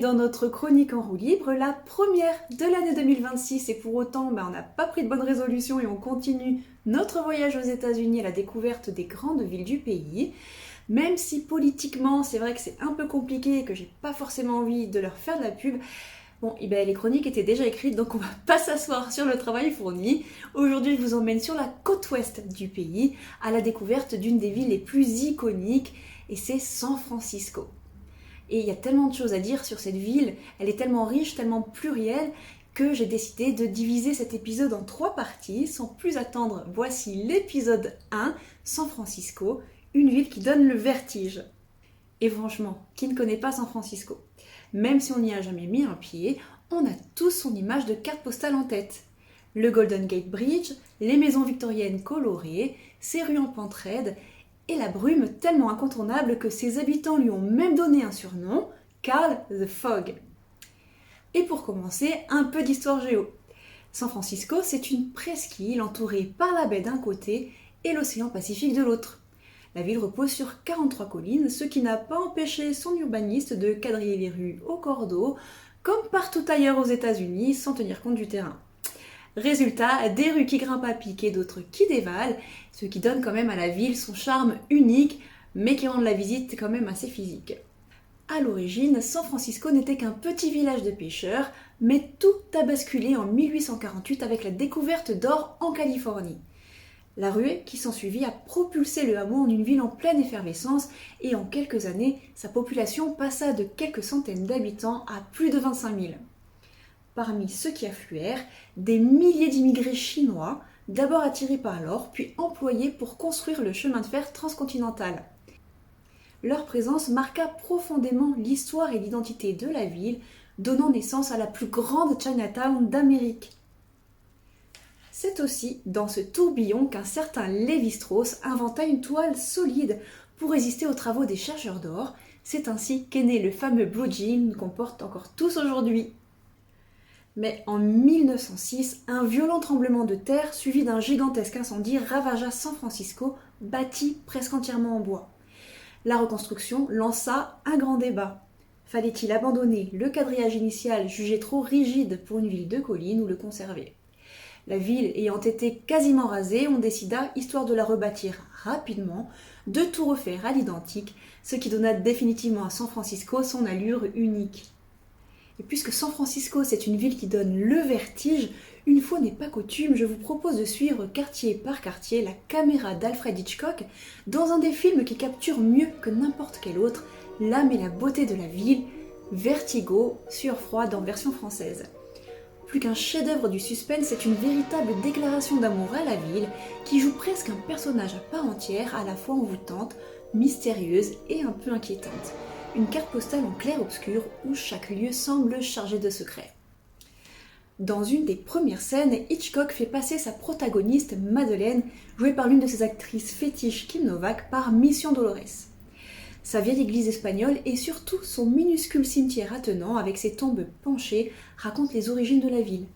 dans notre chronique en roue libre, la première de l'année 2026 et pour autant on n'a pas pris de bonnes résolutions et on continue notre voyage aux États-Unis à la découverte des grandes villes du pays. Même si politiquement c'est vrai que c'est un peu compliqué et que j'ai pas forcément envie de leur faire de la pub, les chroniques étaient déjà écrites donc on va pas s'asseoir sur le travail fourni. Aujourd'hui je vous emmène sur la côte ouest du pays à la découverte d'une des villes les plus iconiques et c'est San Francisco. Et il y a tellement de choses à dire sur cette ville, elle est tellement riche, tellement plurielle, que j'ai décidé de diviser cet épisode en 3 parties. Sans plus attendre, voici l'épisode 1, San Francisco, une ville qui donne le vertige. Et franchement, qui ne connaît pas San Francisco? Même si on n'y a jamais mis un pied, on a tous son image de carte postale en tête. Le Golden Gate Bridge, les maisons victoriennes colorées, ses rues en pente raide, et la brume tellement incontournable que ses habitants lui ont même donné un surnom, Carl the Fog. Et pour commencer, un peu d'histoire géo. San Francisco, c'est une presqu'île entourée par la baie d'un côté et l'océan Pacifique de l'autre. La ville repose sur 43 collines, ce qui n'a pas empêché son urbaniste de quadriller les rues au cordeau, comme partout ailleurs aux États-Unis, sans tenir compte du terrain. Résultat, des rues qui grimpent à pic et d'autres qui dévalent, ce qui donne quand même à la ville son charme unique, mais qui rend la visite quand même assez physique. À l'origine, San Francisco n'était qu'un petit village de pêcheurs, mais tout a basculé en 1848 avec la découverte d'or en Californie. La ruée qui s'ensuivit a propulsé le hameau en une ville en pleine effervescence et en quelques années, sa population passa de quelques centaines d'habitants à plus de 25 000. Parmi ceux qui affluèrent, des milliers d'immigrés chinois, d'abord attirés par l'or, puis employés pour construire le chemin de fer transcontinental. Leur présence marqua profondément l'histoire et l'identité de la ville, donnant naissance à la plus grande Chinatown d'Amérique. C'est aussi dans ce tourbillon qu'un certain Lévi-Strauss inventa une toile solide pour résister aux travaux des chercheurs d'or. C'est ainsi qu'est né le fameux blue jean qu'on porte encore tous aujourd'hui. Mais en 1906, un violent tremblement de terre suivi d'un gigantesque incendie ravagea San Francisco, bâti presque entièrement en bois. La reconstruction lança un grand débat. Fallait-il abandonner le quadrillage initial jugé trop rigide pour une ville de collines ou le conserver? La ville ayant été quasiment rasée, on décida, histoire de la rebâtir rapidement, de tout refaire à l'identique, ce qui donna définitivement à San Francisco son allure unique. Et puisque San Francisco c'est une ville qui donne le vertige, une fois n'est pas coutume, je vous propose de suivre quartier par quartier la caméra d'Alfred Hitchcock dans un des films qui capture mieux que n'importe quel autre l'âme et la beauté de la ville, Vertigo, Sueur froide en version française. Plus qu'un chef-d'œuvre du suspense, c'est une véritable déclaration d'amour à la ville qui joue presque un personnage à part entière, à la fois envoûtante, mystérieuse et un peu inquiétante. Une carte postale en clair-obscur où chaque lieu semble chargé de secrets. Dans une des premières scènes, Hitchcock fait passer sa protagoniste Madeleine, jouée par l'une de ses actrices fétiches Kim Novak, par Mission Dolores. Sa vieille église espagnole et surtout son minuscule cimetière attenant avec ses tombes penchées racontent les origines de la ville.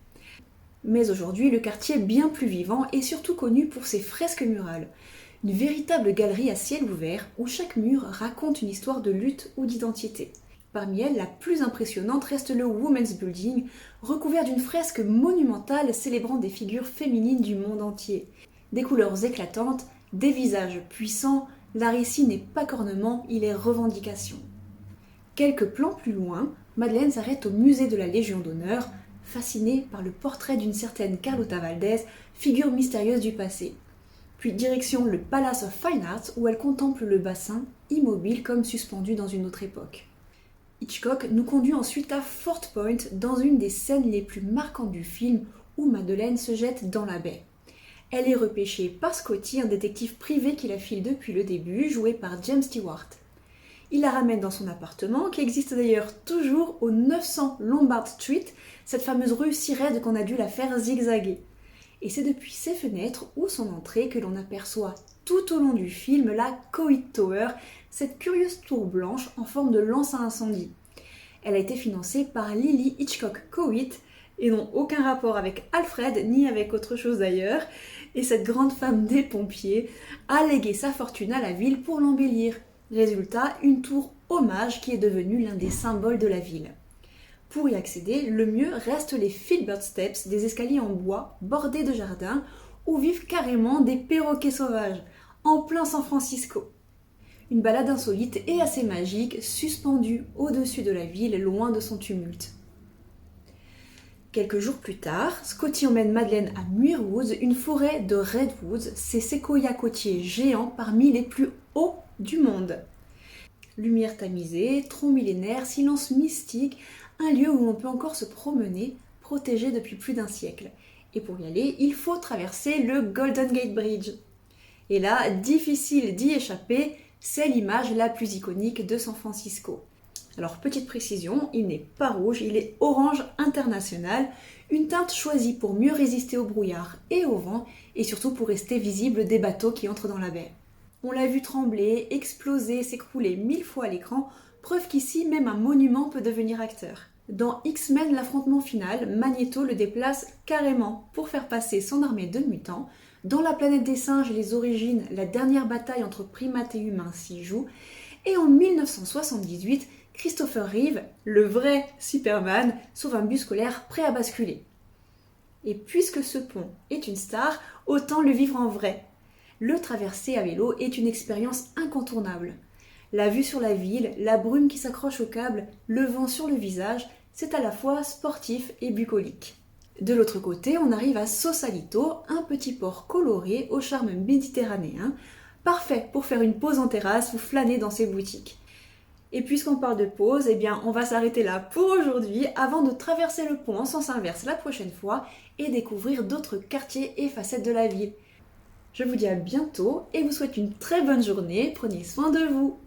Mais aujourd'hui, le quartier bien plus vivant est surtout connu pour ses fresques murales. Une véritable galerie à ciel ouvert où chaque mur raconte une histoire de lutte ou d'identité. Parmi elles, la plus impressionnante reste le Women's Building, recouvert d'une fresque monumentale célébrant des figures féminines du monde entier. Des couleurs éclatantes, des visages puissants, l'art ici n'est pas qu'ornement, il est revendication. Quelques plans plus loin, Madeleine s'arrête au musée de la Légion d'honneur, fascinée par le portrait d'une certaine Carlota Valdés, figure mystérieuse du passé. Puis direction le Palace of Fine Arts où elle contemple le bassin, immobile comme suspendu dans une autre époque. Hitchcock nous conduit ensuite à Fort Point, dans une des scènes les plus marquantes du film où Madeleine se jette dans la baie. Elle est repêchée par Scotty, un détective privé qui la file depuis le début, joué par James Stewart. Il la ramène dans son appartement, qui existe d'ailleurs toujours au 900 Lombard Street, cette fameuse rue si raide qu'on a dû la faire zigzaguer. Et c'est depuis ses fenêtres ou son entrée que l'on aperçoit tout au long du film la Coit Tower, cette curieuse tour blanche en forme de lance à incendie. Elle a été financée par Lily Hitchcock Coit, et n'ont aucun rapport avec Alfred ni avec autre chose d'ailleurs, et cette grande femme des pompiers a légué sa fortune à la ville pour l'embellir. Résultat, une tour hommage qui est devenue l'un des symboles de la ville. Pour y accéder, le mieux reste les Filbert Steps, des escaliers en bois bordés de jardins où vivent carrément des perroquets sauvages, en plein San Francisco. Une balade insolite et assez magique, suspendue au-dessus de la ville, loin de son tumulte. Quelques jours plus tard, Scotty emmène Madeleine à Muir Woods, une forêt de redwoods, ces séquoias côtiers géants parmi les plus hauts du monde. Lumière tamisée, troncs millénaires, silence mystique, un lieu où on peut encore se promener, protégé depuis plus d'un siècle. Et pour y aller, il faut traverser le Golden Gate Bridge. Et là, difficile d'y échapper, c'est l'image la plus iconique de San Francisco. Alors, petite précision, il n'est pas rouge, il est orange international, une teinte choisie pour mieux résister au brouillard et au vent, et surtout pour rester visible des bateaux qui entrent dans la baie. On l'a vu trembler, exploser, s'écrouler 1000 fois à l'écran, preuve qu'ici, même un monument peut devenir acteur. Dans X-Men, l'affrontement final, Magneto le déplace carrément pour faire passer son armée de mutants. Dans La planète des singes et les origines, la dernière bataille entre primates et humains s'y joue. Et en 1978, Christopher Reeve, le vrai Superman, sauve un bus scolaire prêt à basculer. Et puisque ce pont est une star, autant le vivre en vrai. Le traverser à vélo est une expérience incontournable. La vue sur la ville, la brume qui s'accroche au câble, le vent sur le visage, c'est à la fois sportif et bucolique. De l'autre côté, on arrive à Sausalito, un petit port coloré au charme méditerranéen, parfait pour faire une pause en terrasse ou flâner dans ses boutiques. Et puisqu'on parle de pause, on va s'arrêter là pour aujourd'hui avant de traverser le pont en sens inverse la prochaine fois et découvrir d'autres quartiers et facettes de la ville. Je vous dis à bientôt et vous souhaite une très bonne journée, prenez soin de vous.